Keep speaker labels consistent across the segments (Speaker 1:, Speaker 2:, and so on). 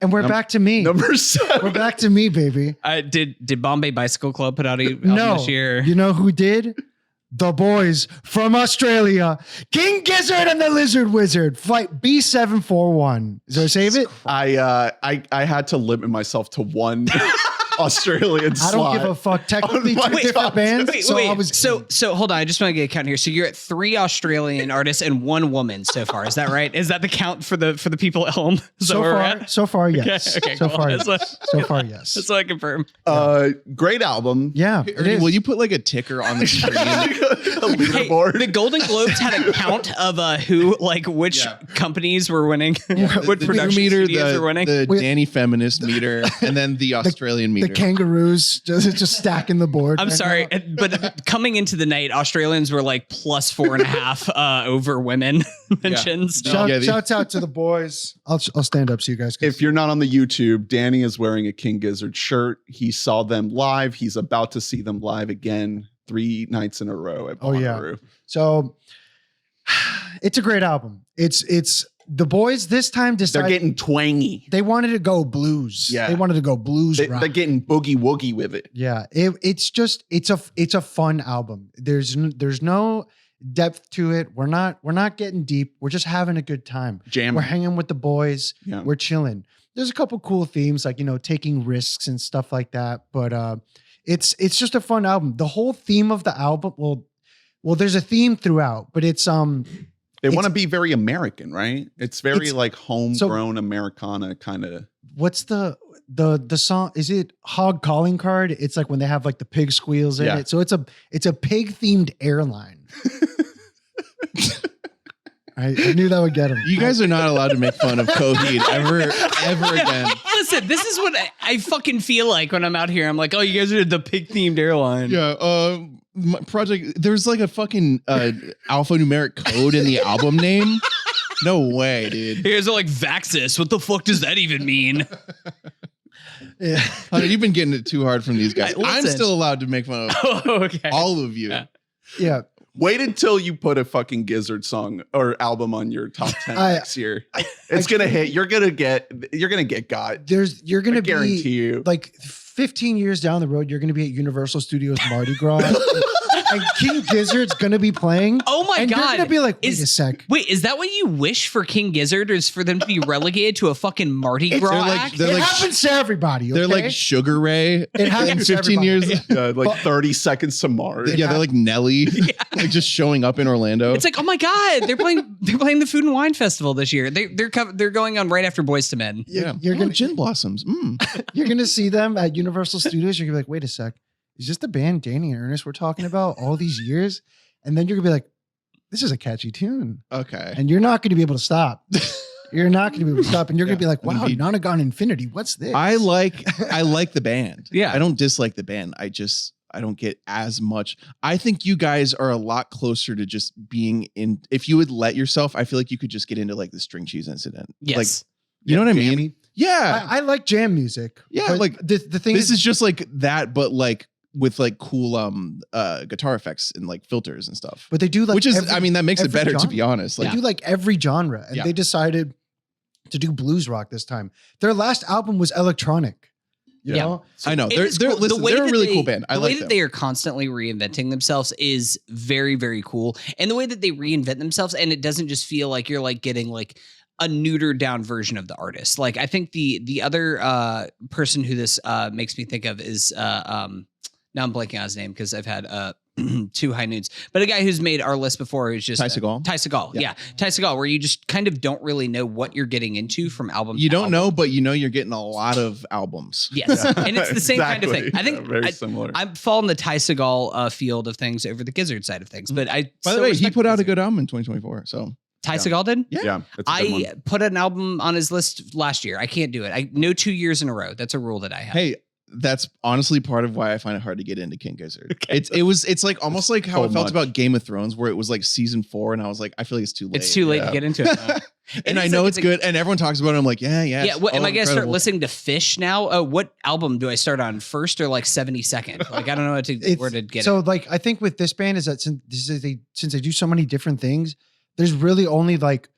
Speaker 1: And we're back to me.
Speaker 2: Number 7.
Speaker 1: We're back to me, baby.
Speaker 3: Did Bombay Bicycle Club put out a album this year?
Speaker 1: You know who did? The boys from Australia, King Gizzard and the Lizard Wizard, fight B741. Is there a save it?
Speaker 2: I had to limit myself to one Australian slot.
Speaker 1: I don't give a fuck. Technically, two different bands.
Speaker 3: So hold on. I just want to get a count here. So you're at 3 Australian artists and 1 woman so far. Is that right? Is that the count for the people at home?
Speaker 1: So far, yes.
Speaker 3: Okay,
Speaker 1: so
Speaker 3: cool.
Speaker 1: far, yes. So far, yes.
Speaker 3: That's what I confirm.
Speaker 2: Great album.
Speaker 1: Yeah.
Speaker 4: Ernie, will you put like a ticker on the screen?
Speaker 2: A leaderboard.
Speaker 3: The Golden Globes had a count of which companies were winning, what
Speaker 4: the
Speaker 3: production
Speaker 4: meter,
Speaker 3: studios were winning.
Speaker 4: the Danny feminist meter, and then the Australian meter.
Speaker 1: The kangaroos just stacking the board.
Speaker 3: I'm sorry, but coming into the night, Australians were like plus 4.5 over women mentions.
Speaker 1: Shouts out to the boys. I'll stand up so you guys can
Speaker 2: If you're not on the YouTube, Danny is wearing a King Gizzard shirt. He saw them live. He's about to see them live again 3 nights in a row at Bonnaroo.
Speaker 1: So it's a great album. It's the boys this time decided
Speaker 2: they're getting twangy.
Speaker 1: They wanted to go blues.
Speaker 2: Yeah.
Speaker 1: They wanted to go blues rock.
Speaker 2: They're getting boogie woogie with it.
Speaker 1: Yeah. It's a fun album. There's no depth to it. We're not getting deep. We're just having a good time.
Speaker 2: Jamming.
Speaker 1: We're hanging with the boys.
Speaker 2: Yeah.
Speaker 1: We're chilling. There's a couple cool themes like, taking risks and stuff like that. But it's just a fun album. The whole theme of the album, well, there's a theme throughout, but it's
Speaker 2: They want to be very American, right? It's very like homegrown Americana kind of.
Speaker 1: What's the song? Is it Hog Calling Card? It's like when they have like the pig squeals in it. So it's a pig themed airline. I knew that would get him.
Speaker 4: You guys are not allowed to make fun of Coheed ever again.
Speaker 3: Listen, this is what I fucking feel like when I'm out here. I'm like, oh, you guys are the pig themed airline.
Speaker 4: Yeah. My project. There's like a fucking alphanumeric code in the album name. No way, dude.
Speaker 3: You guys are like Vaxis. What the fuck does that even mean?
Speaker 1: Yeah.
Speaker 4: Honey, you've been getting it too hard from these guys.
Speaker 3: Listen.
Speaker 4: I'm still allowed to make fun of all of you.
Speaker 1: Yeah.
Speaker 2: Wait until you put a fucking Gizzard song or album on your top 10 next year. It's gonna hit. You're gonna get got.
Speaker 1: You're gonna
Speaker 2: guarantee you.
Speaker 1: Like 15 years down the road, you're gonna be at Universal Studios Mardi Gras. And King Gizzard's gonna be playing.
Speaker 3: Oh my
Speaker 1: and
Speaker 3: God.
Speaker 1: You're gonna be like, wait a sec.
Speaker 3: Wait, is that what you wish for King Gizzard? Is for them to be relegated to a fucking Mardi Gras act?
Speaker 1: It happens to everybody. Okay?
Speaker 4: They're like Sugar Ray.
Speaker 1: It happens
Speaker 4: in 15 years.
Speaker 2: Like 30 seconds to Mars.
Speaker 4: Yeah, they're like Nelly, like just showing up in Orlando.
Speaker 3: It's like, oh my God, they're playing the Food and Wine Festival this year. They're going on right after Boys to Men.
Speaker 1: You're gonna
Speaker 4: Gin Blossoms.
Speaker 1: You're gonna see them at Universal Studios. You're gonna be like, wait a sec. Is this the band Danny and Ernest we're talking about all these years? And then you're gonna be like, this is a catchy tune.
Speaker 4: Okay.
Speaker 1: And you're not gonna be able to stop. You're not gonna be able to stop. And you're gonna be like, wow, Nonagon Infinity. What's this?
Speaker 4: I like the band.
Speaker 3: Yeah.
Speaker 4: I don't dislike the band. I don't get as much. I think you guys are a lot closer to just being in. If you would let yourself, I feel like you could just get into like the string cheese incident.
Speaker 3: Yes.
Speaker 4: Like, you know what I mean? Yeah.
Speaker 1: I like jam music.
Speaker 4: Yeah. Like
Speaker 1: the thing
Speaker 4: this is just like that, but like with like cool guitar effects and like filters and stuff.
Speaker 1: But they do like,
Speaker 4: which is, I mean, that makes it better
Speaker 1: genre.
Speaker 4: to be honest. Like
Speaker 1: they do like every genre, and they decided to do blues rock this time. Their last album was electronic. You know?
Speaker 4: I know. They're
Speaker 3: cool.
Speaker 4: listen, they're a really cool band. I like
Speaker 3: the way
Speaker 4: them.
Speaker 3: that they are constantly reinventing themselves is very, very cool. And the way that they reinvent themselves, and it doesn't just feel like you're like getting like a neutered down version of the artist. Like I think the other person who this makes me think of is now I'm blanking on his name because I've had 2 high noons, but a guy who's made our list before is just
Speaker 4: Ty Segall.
Speaker 3: Ty Segall. Yeah. Ty Segall, where you just kind of don't really know what you're getting into from album
Speaker 4: You
Speaker 3: to
Speaker 4: don't
Speaker 3: album.
Speaker 4: know, but you know you're getting a lot of albums.
Speaker 3: Yes. And it's the same kind of thing. I think
Speaker 2: very similar.
Speaker 3: I'm following the Ty Segall field of things over the Gizzard side of things. But
Speaker 4: By the way, he put out a good album in 2024. So
Speaker 3: Ty Segall did?
Speaker 2: Yeah. That's a good
Speaker 3: I
Speaker 2: one.
Speaker 3: put an album on his list last year. I can't do it. No 2 years in a row. That's a rule that I have.
Speaker 4: hey, that's honestly part of why I find it hard to get into King Gizzard. It's like almost like how I felt about Game of Thrones, where it was like season 4, and I was like, I feel like it's too late.
Speaker 3: It's too late to get into it.
Speaker 4: And I know it's good, and everyone talks about it. I'm like, yeah.
Speaker 3: Yeah. What, am I going to start listening to Fish now? Oh, what album do I start on first or like 72nd? Like, I don't know where to get
Speaker 1: so
Speaker 3: it.
Speaker 1: like, I think with this band is that since they do so many different things, there's really only like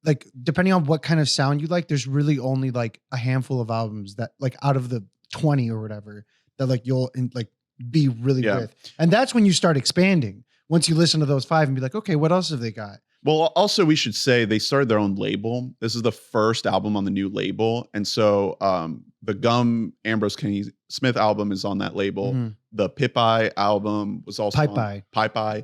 Speaker 1: like depending on what kind of sound you like, there's really only like a handful of albums that like out of the 20 or whatever that like you'll like be really with. And that's when you start expanding. Once you listen to those 5 and be like, okay, what else have they got?
Speaker 2: Well, also we should say they started their own label. This is the first album on the new label. And so the Gum Ambrose Kenny Smith album is on that label.
Speaker 1: Mm-hmm.
Speaker 2: The Pip-Eye album was also on Pipe-Eye.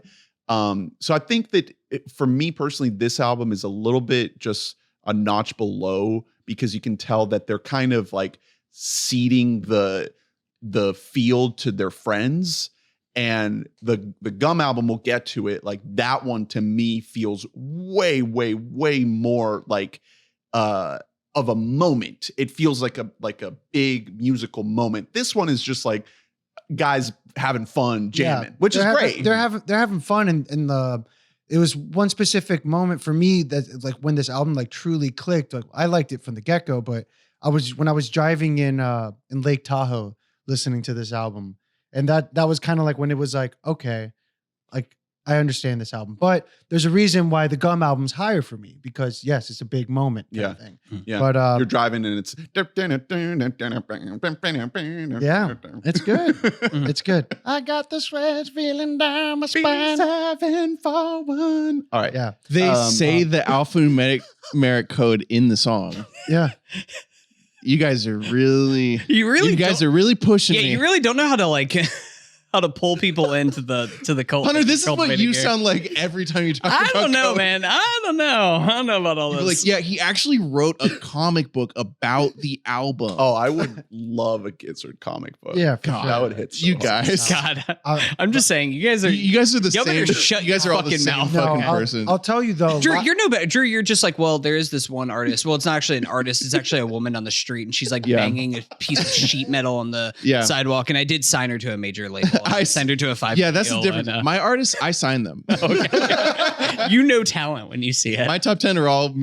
Speaker 2: So I think that for me personally, this album is a little bit just a notch below because you can tell that they're kind of like seeding the field to their friends. And the Gum album, we'll get to it. Like that one to me feels way, way, way more like of a moment. It feels like a big musical moment. This one is just like guys having fun jamming, which is great.
Speaker 1: They're having fun, and it was one specific moment for me that like when this album like truly clicked. Like I liked it from the get go, but when I was driving in Lake Tahoe listening to this album. And that was kind of like when it was like, okay, like I understand this album, but there's a reason why the Gum album's higher for me because yes, it's a big moment. Kind of thing.
Speaker 2: Yeah.
Speaker 1: But
Speaker 2: you're driving and it's
Speaker 1: yeah, it's good. It's good. I got the sweats feeling down my spine.
Speaker 2: 741. All right.
Speaker 1: Yeah.
Speaker 4: They say the alphanumeric code in the song.
Speaker 1: Yeah.
Speaker 4: You guys are really are really pushing me.
Speaker 3: You really don't know how to like how to pull people into the cult.
Speaker 4: Hunter, this is what you sound like every time you talk about
Speaker 3: I don't know,
Speaker 4: code.
Speaker 3: man. I don't know about all this.
Speaker 4: Like, yeah, he actually wrote a comic book about the album.
Speaker 2: Oh, I would love a Gizzard comic book.
Speaker 1: Yeah,
Speaker 4: God,
Speaker 2: that would hit. So
Speaker 4: you
Speaker 2: hard.
Speaker 4: guys.
Speaker 3: God, I'm just saying, you guys are
Speaker 4: the
Speaker 3: y'all better
Speaker 4: same.
Speaker 3: shut
Speaker 4: You guys
Speaker 3: your
Speaker 4: are all the
Speaker 3: fucking
Speaker 4: same
Speaker 3: mouth.
Speaker 4: fucking person.
Speaker 1: I'll tell you though.
Speaker 3: Drew, you're no better. Drew, you're just like, well, there is this one artist. Well, it's not actually an artist. It's actually a woman on the street, and she's like banging a piece of sheet metal on the sidewalk. And I did sign her to a major label. I signed her to a 5.
Speaker 4: Yeah, that's the difference. My artists, I sign them.
Speaker 3: Okay. You know talent when you see it.
Speaker 4: My top 10 are all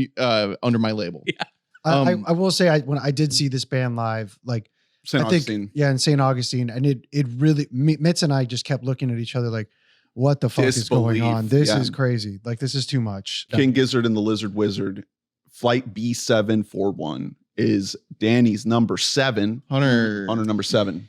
Speaker 4: under my label.
Speaker 3: Yeah.
Speaker 1: I will say when I did see this band live, like
Speaker 2: St. Augustine.
Speaker 1: In St. Augustine, and it really Mitz and I just kept looking at each other like, what the fuck is going on? This is crazy. Like this is too much.
Speaker 2: King Gizzard and the Lizard Wizard, Flight B741 is Danny's number 7.
Speaker 4: Hunter
Speaker 2: number 7.